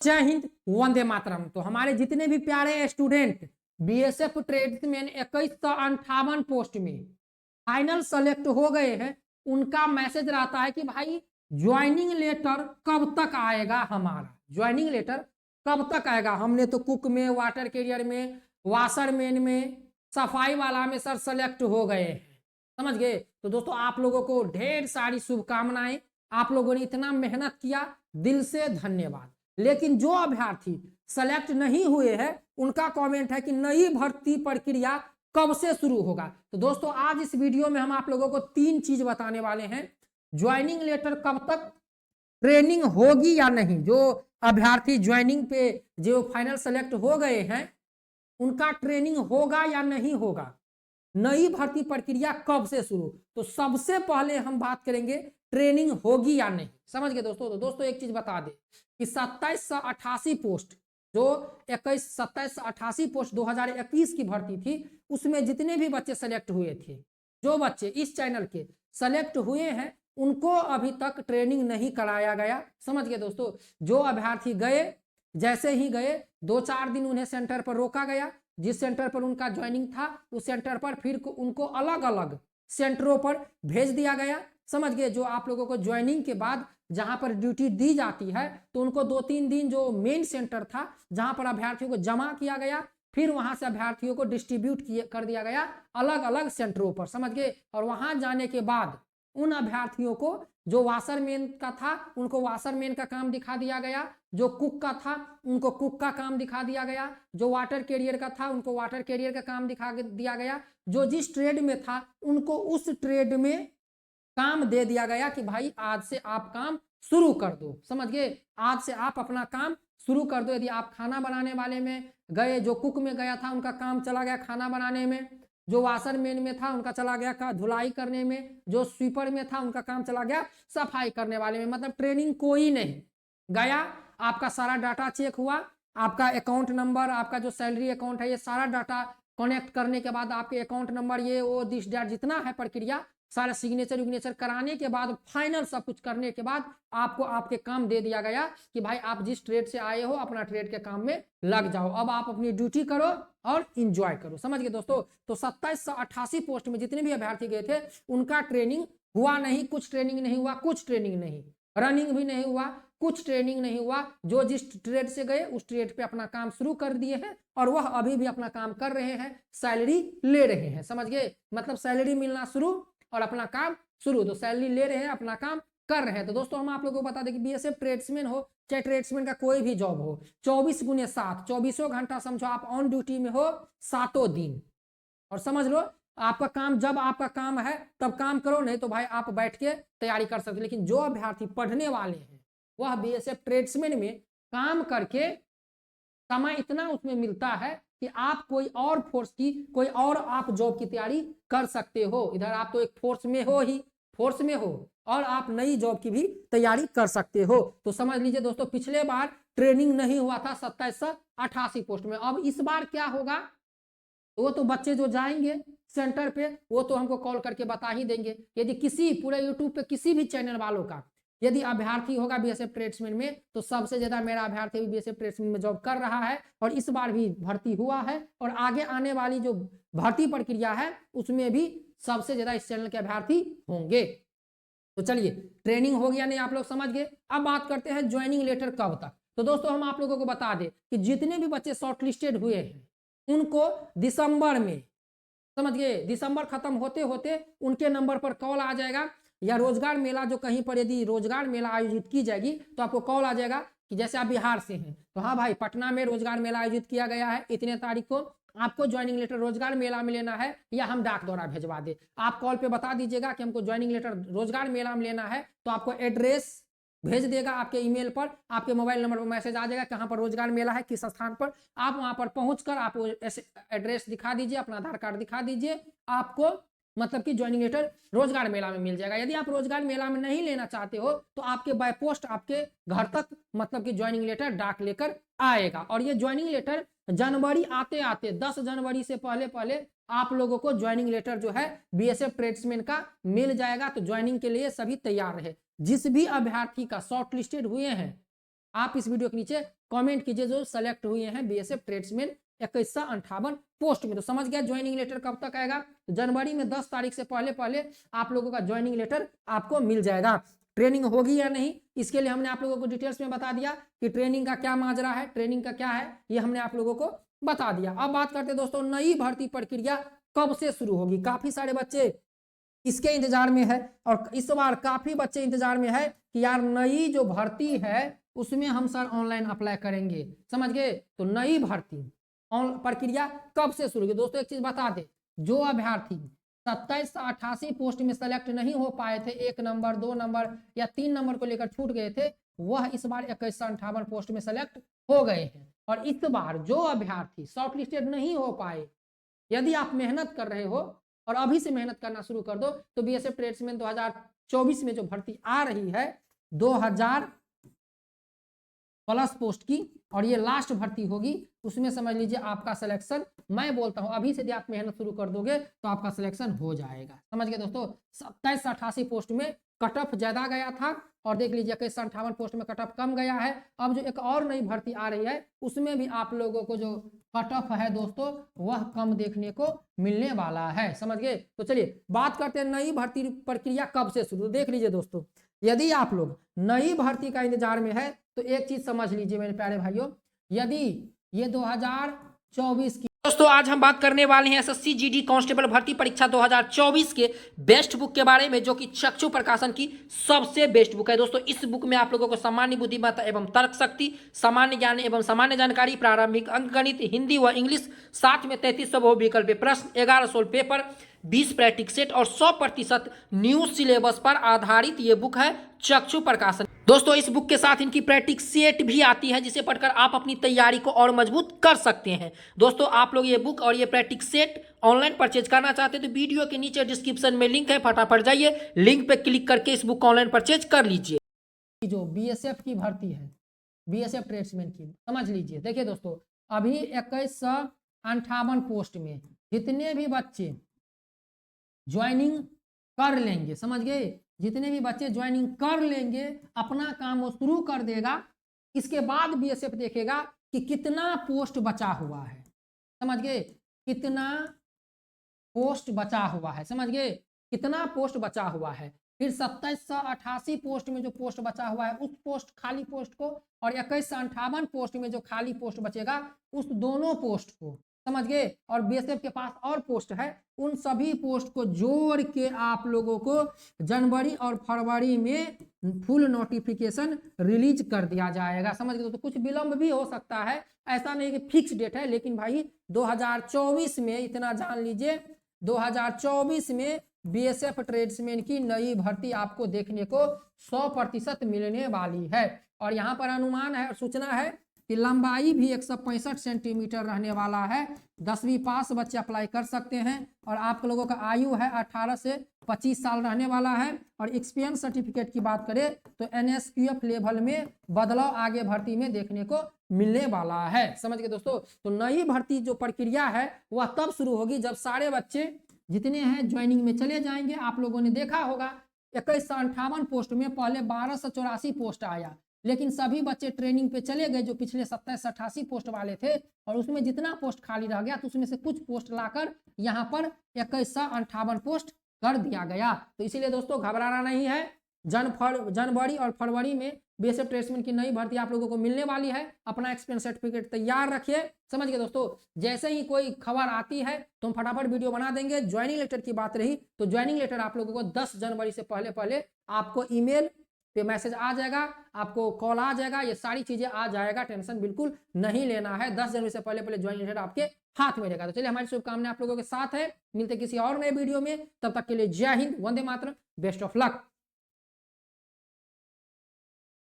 जय हिंद, वंदे मातरम। तो हमारे जितने भी प्यारे स्टूडेंट बीएसएफ ट्रेड्समैन 2158 पोस्ट में फाइनल सेलेक्ट हो गए हैं, उनका मैसेज रहता है कि भाई ज्वाइनिंग लेटर कब तक आएगा, हमारा ज्वाइनिंग लेटर कब तक आएगा। हमने तो कुक में, वाटर कैरियर में, वाशरमैन में, सफाई वाला में सर सेलेक्ट हो गए हैं, समझ गए। तो दोस्तों आप लोगों को ढेर सारी शुभकामनाएं, आप लोगों ने इतना मेहनत किया, दिल से धन्यवाद। लेकिन जो अभ्यर्थी सेलेक्ट नहीं हुए हैं, उनका कमेंट है कि नई भर्ती प्रक्रिया कब से शुरू होगा। तो दोस्तों आज इस वीडियो में हम आप लोगों को 3 चीज बताने वाले हैं। ज्वाइनिंग लेटर कब तक, ट्रेनिंग होगी या नहीं, जो अभ्यर्थी ज्वाइनिंग पे जो फाइनल सेलेक्ट हो गए हैं उनका ट्रेनिंग होगा या नहीं होगा, नई भर्ती प्रक्रिया कब से शुरू। तो सबसे पहले हम बात करेंगे ट्रेनिंग होगी या नहीं, समझ गए दोस्तों। तो दोस्तों एक चीज बता दे कि 2788 पोस्ट, जो 2788 पोस्ट 2021 की भर्ती थी, उसमें जितने भी बच्चे सेलेक्ट हुए थे, जो बच्चे इस चैनल के सेलेक्ट हुए हैं, उनको अभी तक ट्रेनिंग नहीं कराया गया, समझ गए दोस्तों। जो अभ्यर्थी गए, जैसे ही गए 2-4 दिन उन्हें सेंटर पर रोका गया, जिस सेंटर पर उनका ज्वाइनिंग था उस सेंटर पर फिर उनको अलग अलग सेंटरों पर भेज दिया गया, समझ गए। जो आप लोगों को ज्वाइनिंग के बाद जहां पर ड्यूटी दी जाती है, तो उनको 2-3 दिन जो मेन सेंटर था जहां पर अभ्यर्थियों को जमा किया गया, फिर वहां से अभ्यर्थियों को डिस्ट्रीब्यूट कर दिया गया अलग अलग सेंटरों पर, समझ गए। और वहां जाने के बाद उन अभ्यर्थियों को, जो वाशरमैन का था उनको वाशरमैन का काम दिखा दिया गया, जो कुक का था उनको कुक का काम दिखा दिया गया, जो वाटर कैरियर का था उनको वाटर कैरियर का काम दिखा दिया गया, जो जिस ट्रेड में था उनको उस ट्रेड में काम दे दिया गया कि भाई आज से आप काम शुरू कर दो, समझ गए। आज से आप अपना काम शुरू कर दो। यदि आप खाना बनाने वाले में गए, जो कुक में गया था उनका काम चला गया खाना बनाने में, जो वाशरमैन में था उनका चला गया का धुलाई करने में, जो स्वीपर में था उनका काम चला गया सफाई करने वाले में। मतलब ट्रेनिंग कोई नहीं गया, आपका सारा डाटा चेक हुआ, आपका अकाउंट नंबर, आपका जो सैलरी अकाउंट है, ये सारा डाटा कनेक्ट करने के बाद आपके अकाउंट नंबर, ये वो दिस डेट जितना है प्रक्रिया, सारा सिग्नेचर विग्नेचर कराने के बाद, फाइनल सब कुछ करने के बाद आपको आपके काम दे दिया गया कि भाई आप जिस ट्रेड से आए हो अपना ट्रेड के काम में लग जाओ, अब आप अपनी ड्यूटी करो और इंजॉय करो, समझ गए दोस्तों। तो 2788 पोस्ट में जितने भी अभ्यर्थी गए थे उनका ट्रेनिंग हुआ नहीं, कुछ ट्रेनिंग नहीं हुआ, कुछ ट्रेनिंग नहीं, रनिंग भी नहीं हुआ, कुछ ट्रेनिंग नहीं हुआ। जो जिस ट्रेड से गए उस ट्रेड पे अपना काम शुरू कर दिए हैं और वह अभी भी अपना काम कर रहे हैं, सैलरी ले रहे हैं, समझ गए। मतलब सैलरी मिलना शुरू और अपना काम शुरू, तो सैलरी ले रहे हैं, अपना काम कर रहे हैं। तो दोस्तों हम आप लोगों को बता दें कि बीएसएफ ट्रेड्समैन हो चाहे ट्रेड्समैन का कोई भी जॉब हो, 24x7 24 घंटा समझो आप ऑन ड्यूटी में हो 7 दिन, और समझ लो आपका काम, जब आपका काम है तब काम करो, नहीं तो भाई आप बैठ के तैयारी कर सकते। लेकिन जो अभ्यर्थी पढ़ने वाले हैं वह बीएसएफ ट्रेड्समैन में काम करके समय इतना उसमें मिलता है कि आप कोई और फोर्स की, कोई और आप जॉब की तैयारी कर सकते हो। इधर आप तो एक फोर्स में हो ही, फोर्स में हो, और आप नई जॉब की भी तैयारी कर सकते हो। तो समझ लीजिए दोस्तों, पिछले बार ट्रेनिंग नहीं हुआ था 2788 पोस्ट में, अब इस बार क्या होगा वो तो बच्चे जो जाएंगे सेंटर पे वो तो हमको कॉल करके बता ही देंगे। यदि किसी पूरे यूट्यूब पे किसी भी चैनल वालों का यदि अभ्यर्थी होगा बीएसएफ ट्रेड्समैन में, तो सबसे ज्यादा मेरा अभ्यर्थी भी बीएसएफ ट्रेड्समैन में जॉब कर रहा है और इस बार भी भर्ती हुआ है, और आगे आने वाली जो भर्ती प्रक्रिया है उसमें भी सबसे ज्यादा इस चैनल के अभ्यर्थी होंगे। तो चलिए, ट्रेनिंग हो गया नहीं, आप लोग समझ गए। अब बात करते हैं ज्वाइनिंग लेटर कब तक। तो दोस्तों हम आप लोगों को बता दें कि जितने भी बच्चे शॉर्टलिस्टेड हुए हैं उनको दिसंबर में, समझ गए, दिसंबर खत्म होते होते उनके नंबर पर कॉल आ जाएगा, या रोजगार मेला जो कहीं पर यदि रोजगार मेला आयोजित की जाएगी तो आपको कॉल आ जाएगा कि जैसे आप बिहार से हैं तो हाँ भाई पटना में रोजगार मेला आयोजित किया गया है, इतने तारीख को आपको ज्वाइनिंग लेटर रोजगार मेला में लेना है या हम डाक द्वारा भेजवा दे। आप कॉल पे बता दीजिएगा कि हमको ज्वाइनिंग लेटर रोजगार मेला में लेना है, तो आपको एड्रेस भेज देगा आपके ईमेल पर, आपके मोबाइल नंबर पर मैसेज आ जाएगा कहां पर रोजगार मेला है, किस स्थान पर। आप वहां पर पहुंचकर आप एड्रेस दिखा दीजिए, अपना आधार कार्ड दिखा दीजिए, आपको मतलब कि ज्वाइनिंग लेटर रोजगार मेला में मिल जाएगा। यदि आप रोजगार मेला में नहीं लेना चाहते हो तो आपके बाय पोस्ट आपके घर तक मतलब कि ज्वाइनिंग लेटर डाक लेकर आएगा। और ये ज्वाइनिंग लेटर जनवरी आते आते 10 जनवरी से पहले पहले आप लोगों को ज्वाइनिंग लेटर जो है बीएसएफ ट्रेड्समैन का मिल जाएगा। तो ज्वाइनिंग के लिए सभी तैयार रहे। जिस भी अभ्यर्थी का शॉर्ट लिस्टेड हुए हैं आप इस वीडियो के नीचे कमेंट कीजिए जो सेलेक्ट हुए हैं बीएसएफ ट्रेड्समैन 2158 पोस्ट में। तो समझ गया ज्वाइनिंग लेटर कब तक आएगा, तो जनवरी में 10 तारीख से पहले पहले आप लोगों का ज्वाइनिंग लेटर आपको मिल जाएगा। ट्रेनिंग होगी या नहीं इसके लिए हमने आप लोगों को डिटेल्स में बता दिया कि ट्रेनिंग का क्या माजरा है, ट्रेनिंग का क्या है, ये हमने आप लोगों को बता दिया। अब बात करते हैं दोस्तों नई भर्ती प्रक्रिया कब से शुरू होगी। काफी सारे बच्चे इसके इंतजार में है और इस बार काफी बच्चे इंतजार में है कि यार नई जो भर्ती है उसमें हम सर ऑनलाइन अप्लाई करेंगे, समझ गए। तो नई भर्ती प्रक्रिया कब से शुरू होगी दोस्तों, एक चीज बता दे, जो अभ्यर्थी 2788 पोस्ट में सेलेक्ट नहीं हो पाए थे, 1 नंबर 2 नंबर या 3 नंबर को लेकर छूट गए थे, वह इस बार 2158 पोस्ट में सेलेक्ट हो गए हैं। और इस बार जो अभ्यर्थी शॉर्टलिस्टेड नहीं हो पाए, यदि आप मेहनत कर रहे हो और अभी से मेहनत करना शुरू कर दो तो बीएसएफ ट्रेड्समैन 2024 में जो भर्ती आ रही है 2000 प्लस पोस्ट की, और ये लास्ट भर्ती होगी, उसमें समझ लीजिए आपका सिलेक्शन, मैं बोलता हूं अभी से यदि आप मेहनत शुरू कर दोगे तो आपका सिलेक्शन हो जाएगा। समझ गए दोस्तों, 2788 पोस्ट में कट ऑफ ज्यादा गया था और देख लीजिए 2158 पोस्ट में कट ऑफ कम गया है। अब जो एक और नई भर्ती आ रही है उसमें भी आप लोगों को जो कट ऑफ है दोस्तों वह कम देखने को मिलने वाला है, समझ गए। तो चलिए बात करते हैं नई भर्ती प्रक्रिया कब से शुरू। देख लीजिए दोस्तों, यदि आप लोग नई भर्ती का इंतजार में है तो एक चीज समझ लीजिए मेरे प्यारे भाइयों, यदि ये 2024 की दोस्तों आज हम बात करने वाले हैं एसएससी जीडी कांस्टेबल भर्ती परीक्षा 2024 के बेस्ट बुक के बारे में, जो कि चक्षु प्रकाशन की सबसे बेस्ट बुक है दोस्तों। इस बुक में आप लोगों को सामान्य बुद्धिमत्ता एवं तर्क शक्ति, सामान्य ज्ञान एवं सामान्य जानकारी, प्रारंभिक अंक गणित, हिंदी व इंग्लिश, साथ में 3300 बहुविकल्पीय प्रश्न, 11 सोल्व पेपर, 20 प्रैक्टिस सेट और 100% न्यू सिलेबस पर आधारित ये बुक है चक्षु प्रकाशन। दोस्तों इस बुक के साथ इनकी प्रैक्टिस सेट भी आती है जिसे पढ़कर आप अपनी तैयारी को और मजबूत कर सकते हैं। दोस्तों आप लोग ये बुक और ये प्रैक्टिस सेट ऑनलाइन परचेज करना चाहते हैं तो वीडियो के नीचे डिस्क्रिप्शन में लिंक है, फटाफट जाइए लिंक पे क्लिक करके इस बुक को ऑनलाइन परचेज कर लीजिए। जो बीएसएफ की भर्ती है, बीएसएफ ट्रेड्समैन की, समझ लीजिए। देखिए दोस्तों अभी 2158 पोस्ट में जितने भी बच्चे ज्वाइनिंग कर लेंगे, समझ गए, जितने भी बच्चे ज्वाइनिंग कर लेंगे अपना काम वो शुरू कर देगा। इसके बाद बीएसएफ देखेगा कि कितना पोस्ट बचा हुआ है, समझ गए, कितना पोस्ट बचा हुआ है, समझ गए, कितना पोस्ट बचा हुआ है। फिर 2788 पोस्ट में जो पोस्ट बचा हुआ है उस पोस्ट खाली पोस्ट को और 2158 पोस्ट में जो खाली पोस्ट बचेगा उस दोनों पोस्ट को, समझ गए, और बीएसएफ के पास और पोस्ट है, उन सभी पोस्ट को जोड़ के आप लोगों को जनवरी और फरवरी में फुल नोटिफिकेशन रिलीज कर दिया जाएगा, समझ गए। तो कुछ विलंब भी हो सकता है, ऐसा नहीं कि फिक्स डेट है, लेकिन भाई 2024 में इतना जान लीजिए 2024 में बीएसएफ ट्रेड्समैन की नई भर्ती आपको देखने को 100% मिलने वाली है। और यहाँ पर अनुमान है और सूचना है कि लंबाई भी 165 सेंटीमीटर रहने वाला है। 10वीं पास बच्चे अप्लाई कर सकते हैं और आप लोगों का आयु है 18 से 25 साल रहने वाला है। और एक्सपीरियंस सर्टिफिकेट की बात करें तो एनएसक्यूएफ लेवल में बदलाव आगे भर्ती में देखने को मिलने वाला है, समझ गए दोस्तों। तो नई भर्ती जो प्रक्रिया है वह तब शुरू होगी जब सारे बच्चे जितने हैं ज्वाइनिंग में चले जाएंगे। आप लोगों ने देखा होगा 2158 पोस्ट में पहले 1284 पोस्ट आया, लेकिन सभी बच्चे ट्रेनिंग पे चले गए जो पिछले 2788 पोस्ट वाले थे, और उसमें जितना पोस्ट खाली रह गया तो उसमें से कुछ पोस्ट लाकर यहाँ पर 2158 पोस्ट कर दिया गया। तो इसीलिए दोस्तों घबराना नहीं है, जनवरी और फरवरी में बीएसएफ ट्रेड्समैन की नई भर्ती आप लोगों को मिलने वाली है। अपना एक्सपीरियंस सर्टिफिकेट तैयार रखिए, समझ गए दोस्तों। जैसे ही कोई खबर आती है तो हम फटाफट वीडियो बना देंगे। ज्वाइनिंग लेटर की बात रही तो ज्वाइनिंग लेटर आप लोगों को 10 जनवरी से पहले पहले आपको ईमेल पे मैसेज आ जाएगा, आपको कॉल आ जाएगा, ये सारी चीजें आ जाएगा, टेंशन बिल्कुल नहीं लेना है। 10 जनवरी से पहले पहले ज्वाइनिंग लेटर आपके हाथ में रहेगा। तो चलिए हमारी शुभकामनाएं आप लोगों के साथ है, मिलते किसी और नए वीडियो में, तब तक के लिए जय Hind, Vande Mataram, best of luck.